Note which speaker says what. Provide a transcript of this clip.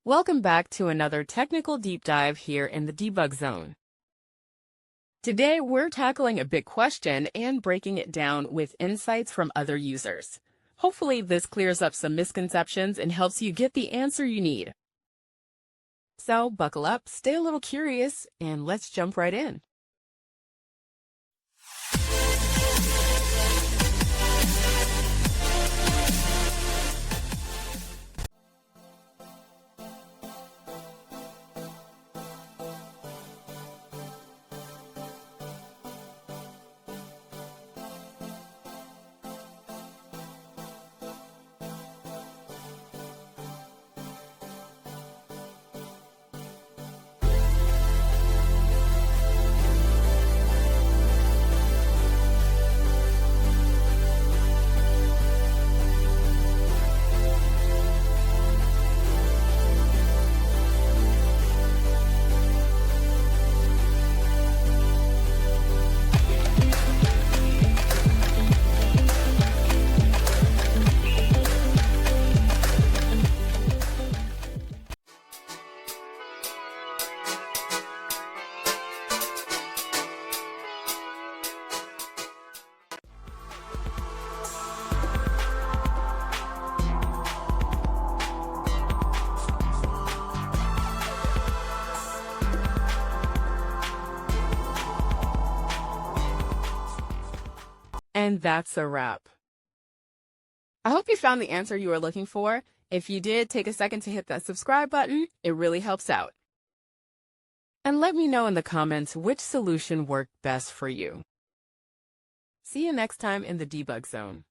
Speaker 1: Welcome back to another technical deep dive here in the debug zone. Today, we're tackling a big question and breaking it down with insights from other users. Hopefully, this clears up some misconceptions and helps you get the answer you need. So, buckle up, stay a little curious, and let's jump right in. And that's a wrap. I hope you found the answer you were looking for. If you did, take a second to hit that subscribe button. It really helps out. And let me know in the comments which solution worked best for you. See you next time in the debug zone.